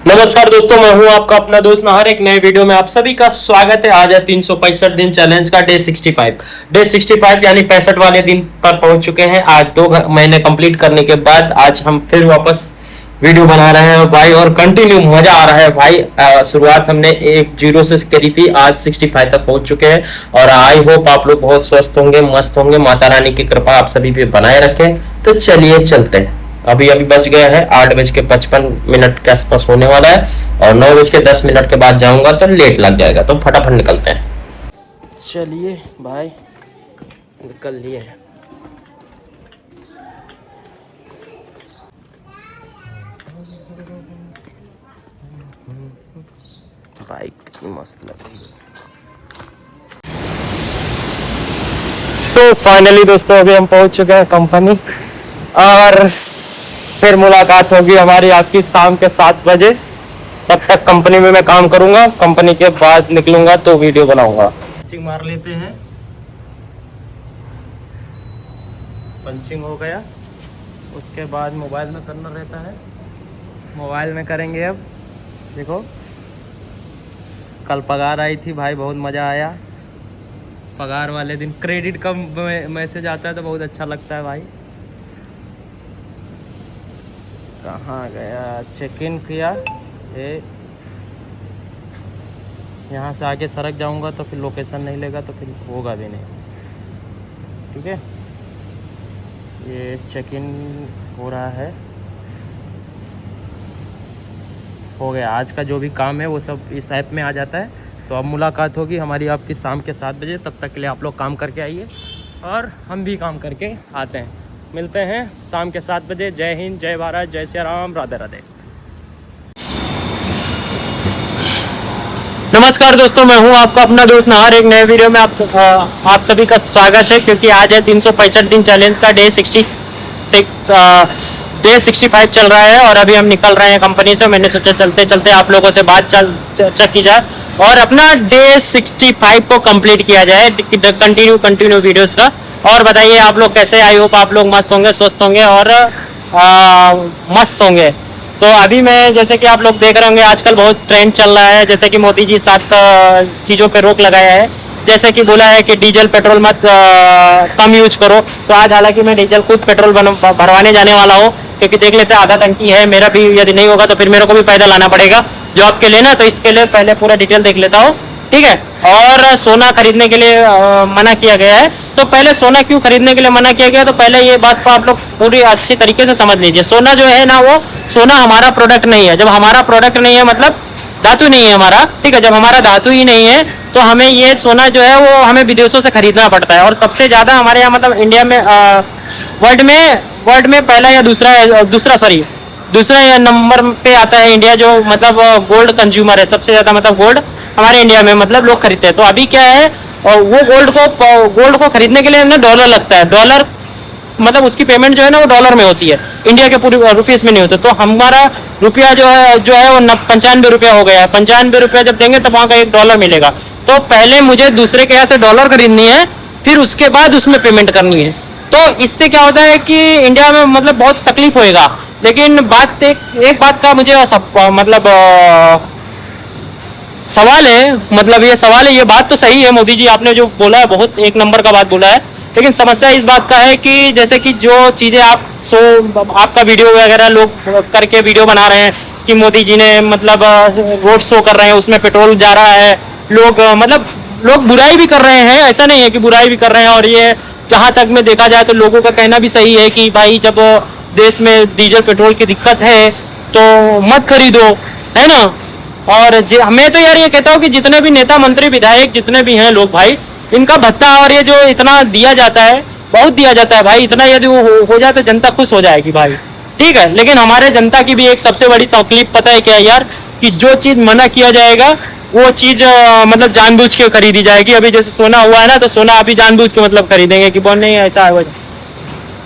नमस्कार दोस्तों, मैं हूं आपका अपना दोस्त नाहर। एक नए वीडियो में आप सभी का स्वागत है। आज है 365 दिन चैलेंज का डे 65 यानी 65 वाले दिन पर पहुंच चुके हैं। आज 2 महीने कंप्लीट करने के बाद आज हम फिर वापस वीडियो बना रहे हैं भाई, और कंटिन्यू मजा आ रहा है भाई। शुरुआत हमने 1-0 से करी थी, आज 65 तक पहुंच चुके हैं। और आई होप आप लोग बहुत स्वस्थ होंगे, मस्त होंगे। माता रानी की कृपा आप सभी पे बनाए रखें। तो चलिए चलते हैं। अभी बज गया है 8:55 के आसपास होने वाला है, और 9:10 के बाद जाऊंगा तो लेट लग जाएगा। तो फटाफट निकलते हैं। चलिए भाई, निकल लिए। बाइक कितनी मस्त लग रही है। तो फाइनली दोस्तों, अभी हम पहुंच चुके हैं कंपनी, और फिर मुलाकात होगी हमारी आपकी शाम के 7 बजे। तब तक कंपनी में मैं काम करूंगा, कंपनी के बाद निकलूंगा तो वीडियो बनाऊंगा। पंचिंग मार लेते हैं। पंचिंग हो गया, उसके बाद मोबाइल में करना रहता है। मोबाइल में करेंगे। अब देखो, कल पगार आई थी भाई, बहुत मज़ा आया। पगार वाले दिन क्रेडिट का मैसेज आता है तो बहुत अच्छा लगता है भाई। कहाँ गया? चेक इन किया। ये यहाँ से आगे सड़क जाऊंगा तो फिर लोकेशन नहीं लेगा, तो फिर होगा भी नहीं। ठीक है, ये चेक इन हो रहा है। हो गया। आज का जो भी काम है वो सब इस ऐप में आ जाता है। तो अब मुलाकात होगी हमारी आपकी शाम के 7 बजे। तब तक के लिए आप लोग काम करके आइए, और हम भी काम करके आते हैं। मिलते हैं शाम के 7 बजे। जय हिंद, जय भारत, जय श्री राम, राधे राधे। नमस्कार दोस्तों, मैं हूं आपका अपना दोस्त नाहर। एक नए वीडियो में आप सभी का स्वागत है, क्योंकि आज है 365 दिन चैलेंज का डे 65 चल रहा है। और अभी हम निकल रहे हैं कंपनी से। मैंने सोचा चलते चलते आप लोगों से बात चर्चा की जाए और अपना डे 65 को कंप्लीट किया जाए, कंटिन्यू वीडियोस का। और बताइए आप लोग कैसे? आई होप आप लोग मस्त होंगे, स्वस्थ होंगे और मस्त होंगे। तो अभी मैं, जैसे कि आप लोग देख रहे होंगे, आजकल बहुत ट्रेंड चल रहा है। जैसे कि मोदी जी 7 चीज़ों पे रोक लगाया है। जैसे कि बोला है कि डीजल पेट्रोल मत कम यूज करो। तो आज हालांकि मैं डीजल खुद पेट्रोल भरवाने जाने वाला हूँ, क्योंकि देख लेते हैं आधा टंकी है मेरा भी। यदि नहीं होगा तो फिर मेरे को भी पैदल आना पड़ेगा जॉब के लिए ना। तो इसके लिए पहले पूरा डिटेल देख लेता हूँ, ठीक है। और सोना खरीदने के लिए मना किया गया है। तो पहले सोना क्यों खरीदने के लिए मना किया गया, तो पहले ये बात को आप लोग पूरी अच्छी तरीके से समझ लीजिए। सोना जो है ना, वो सोना हमारा प्रोडक्ट नहीं है। जब हमारा प्रोडक्ट नहीं है, मतलब धातु नहीं है हमारा, ठीक है। जब हमारा धातु ही नहीं है तो हमें ये सोना जो है वो हमें विदेशों से खरीदना पड़ता है। और सबसे ज़्यादा हमारे यहाँ, मतलब इंडिया में, वर्ल्ड में पहला या दूसरा नंबर पे आता है इंडिया, जो मतलब गोल्ड कंज्यूमर है सबसे ज़्यादा। मतलब गोल्ड हमारे इंडिया में मतलब लोग खरीदते हैं। तो अभी क्या है, और वो गोल्ड को खरीदने के लिए हमें डॉलर लगता है। डॉलर मतलब उसकी पेमेंट जो है ना, वो डॉलर में होती है, इंडिया के पूरी रुपीस में नहीं होता। तो हमारा रुपया जो है वो 95 रुपया हो गया है। 95 रुपया जब देंगे तब वहाँ का $1 मिलेगा। तो पहले मुझे दूसरे के यहाँ से डॉलर खरीदनी है, फिर उसके बाद उसमें पेमेंट करनी है। तो इससे क्या होता है कि इंडिया में मतलब बहुत तकलीफ होएगा। लेकिन एक बात का मुझे मतलब सवाल है, मतलब ये सवाल है, ये बात तो सही है मोदी जी, आपने जो बोला है बहुत एक नंबर का बात बोला है। लेकिन समस्या इस बात का है कि जैसे कि जो चीज़ें आपका वीडियो वगैरह लोग करके वीडियो बना रहे हैं कि मोदी जी ने मतलब रोड शो कर रहे हैं, उसमें पेट्रोल जा रहा है। मतलब लोग बुराई भी कर रहे हैं, ऐसा नहीं है कि बुराई भी कर रहे हैं। और ये जहाँ तक में देखा जाए तो लोगों का कहना भी सही है कि भाई जब देश में डीजल पेट्रोल की दिक्कत है तो मत खरीदो, है ना। और मैं तो यार ये कहता हूँ कि जितने भी नेता मंत्री विधायक जितने भी हैं लोग भाई, इनका भत्ता और ये जो इतना दिया जाता है, बहुत दिया जाता है भाई। इतना यदि वो हो जाए तो जनता खुश हो जाएगी भाई, ठीक है। लेकिन हमारे जनता की भी एक सबसे बड़ी तकलीफ पता है क्या है यार, कि जो चीज़ मना किया जाएगा वो चीज़ मतलब जानबूझ के खरीदी जाएगी। अभी जैसे सोना हुआ है ना, तो सोना अभी जानबूझ के मतलब खरीदेंगे कि बोल नहीं ऐसा है।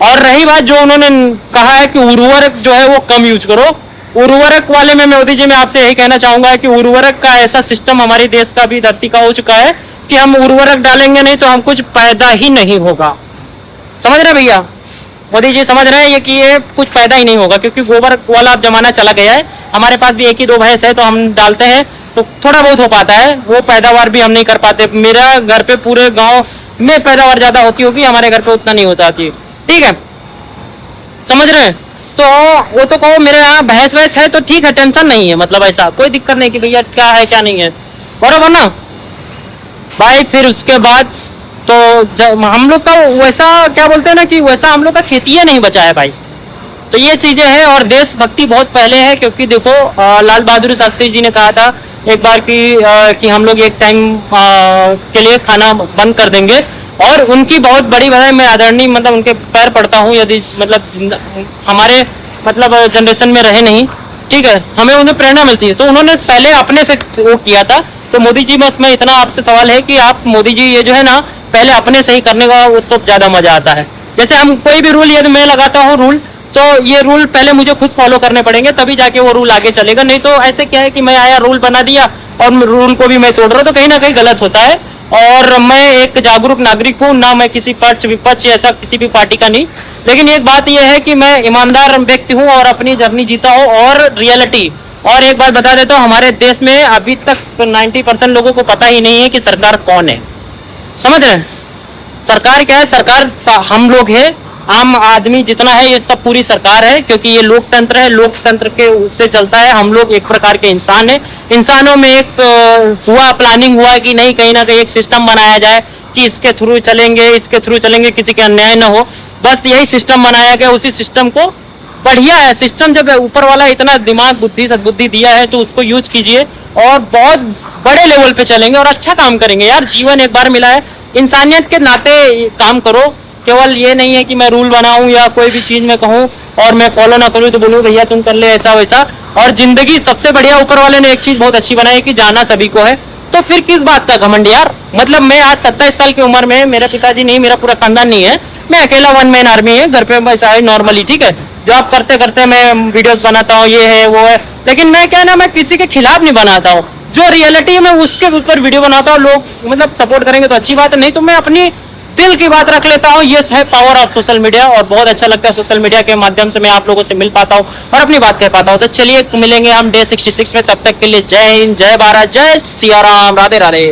और रही बात जो उन्होंने कहा है कि उर्वरक जो है वो कम यूज करो, उर्वरक वाले में मोदी जी मैं आपसे यही कहना चाहूंगा कि उर्वरक का ऐसा सिस्टम हमारे देश का भी धरती का हो चुका है कि हम उर्वरक डालेंगे नहीं तो हम कुछ पैदा ही नहीं होगा। समझ रहे भैया? मोदी जी समझ रहे हैं ये कि ये कुछ पैदा ही नहीं होगा, क्योंकि गोबर वाला अब जमाना चला गया है। हमारे पास भी एक ही 2 भैंस है, तो हम डालते हैं तो थोड़ा बहुत हो पाता है, वो पैदावार भी हम नहीं कर पाते। मेरा घर पे पूरे गांव में पैदावार ज्यादा होती होगी, हमारे घर पे उतना नहीं होता थी, ठीक है, समझ रहे हैं। तो वो तो कहो मेरे यहाँ भैंस वैस है तो ठीक है, टेंशन नहीं है, मतलब ऐसा कोई दिक्कत नहीं कि भैया क्या है क्या नहीं है, बराबर ना भाई। फिर उसके बाद तो हम लोग का वैसा क्या बोलते हैं ना कि वैसा हम लोग का खेती नहीं बचा है भाई। तो ये चीजें हैं, और देशभक्ति बहुत पहले है, क्योंकि देखो लाल बहादुर शास्त्री जी ने कहा था एक बार कि हम लोग एक टाइम के लिए खाना बंद कर देंगे, और उनकी बहुत बड़ी बधाई, मैं आदरणीय मतलब उनके पैर पड़ता हूँ, यदि मतलब हमारे मतलब जनरेशन में रहे नहीं, ठीक है, हमें उन्हें प्रेरणा मिलती है। तो उन्होंने पहले अपने से वो किया था। तो मोदी जी, बस मैं इतना आपसे सवाल है कि आप मोदी जी ये जो है ना पहले अपने से ही करने का, वो तो ज्यादा मजा आता है। जैसे हम कोई भी रूल यदि मैं लगाता हूँ रूल, तो ये रूल पहले मुझे खुद फॉलो करने पड़ेंगे, तभी जाके वो रूल आगे चलेगा। नहीं तो ऐसे क्या है कि मैं आया रूल बना दिया और रूल को भी मैं तोड़ रहा हूँ, तो कहीं ना कहीं गलत होता है। और मैं एक जागरूक नागरिक हूँ ना, मैं किसी पक्ष विपक्ष ऐसा किसी भी पार्टी का नहीं। लेकिन एक बात यह है कि मैं ईमानदार व्यक्ति हूँ और अपनी जर्नी जीता हूँ, और रियलिटी। और एक बात बता देता हूँ, हमारे देश में अभी तक 90% लोगों को पता ही नहीं है कि सरकार कौन है, समझ रहे हैं। सरकार क्या है, सरकार हम लोग है, आम आदमी जितना है ये सब पूरी सरकार है, क्योंकि ये लोकतंत्र है, लोकतंत्र के उससे चलता है। हम लोग एक प्रकार के इंसान है, इंसानों में एक हुआ प्लानिंग हुआ कि नहीं कहीं ना कहीं एक सिस्टम बनाया जाए कि इसके थ्रू चलेंगे, किसी के अन्याय ना हो, बस यही सिस्टम बनाया गया। उसी सिस्टम को बढ़िया है सिस्टम, जब ऊपर वाला इतना दिमाग बुद्धि सद्बुद्धि दिया है तो उसको यूज कीजिए और बहुत बड़े लेवल पे चलेंगे और अच्छा काम करेंगे। यार जीवन एक बार मिला है, इंसानियत के नाते काम करो। केवल ये नहीं है कि मैं रूल बनाऊं या कोई भी चीज में कहूं और मैं फॉलो ना करूं तो बोलूं भैया तुम कर ले ऐसा वैसा। और जिंदगी सबसे बढ़िया ऊपर वाले ने एक चीज बहुत अच्छी बनाई कि जाना सभी को है, तो फिर किस बात का घमंड यार। मतलब मैं आज 27 साल की उम्र में, मेरे पिताजी नहीं, मेरा पूरा खानदान नहीं है, मैं अकेला 1 मैन आर्मी है घर पे, ऐसा है नॉर्मली, ठीक है। जॉब करते करते मैं वीडियोस बनाता हूँ, ये है वो है, लेकिन मैं क्या ना, मैं किसी के खिलाफ नहीं बनाता हूँ, जो रियलिटी में उसके ऊपर वीडियो बनाता हूँ। लोग मतलब सपोर्ट करेंगे तो अच्छी बात है, नहीं तो मैं अपनी दिल की बात रख लेता हूँ। ये है पावर ऑफ सोशल मीडिया, और बहुत अच्छा लगता है सोशल मीडिया के माध्यम से मैं आप लोगों से मिल पाता हूँ और अपनी बात कह पाता हूँ। तो चलिए मिलेंगे हम डे 66 में, तब तक के लिए जय हिंद, जय भारत, जय सिया राम, राधे राधे।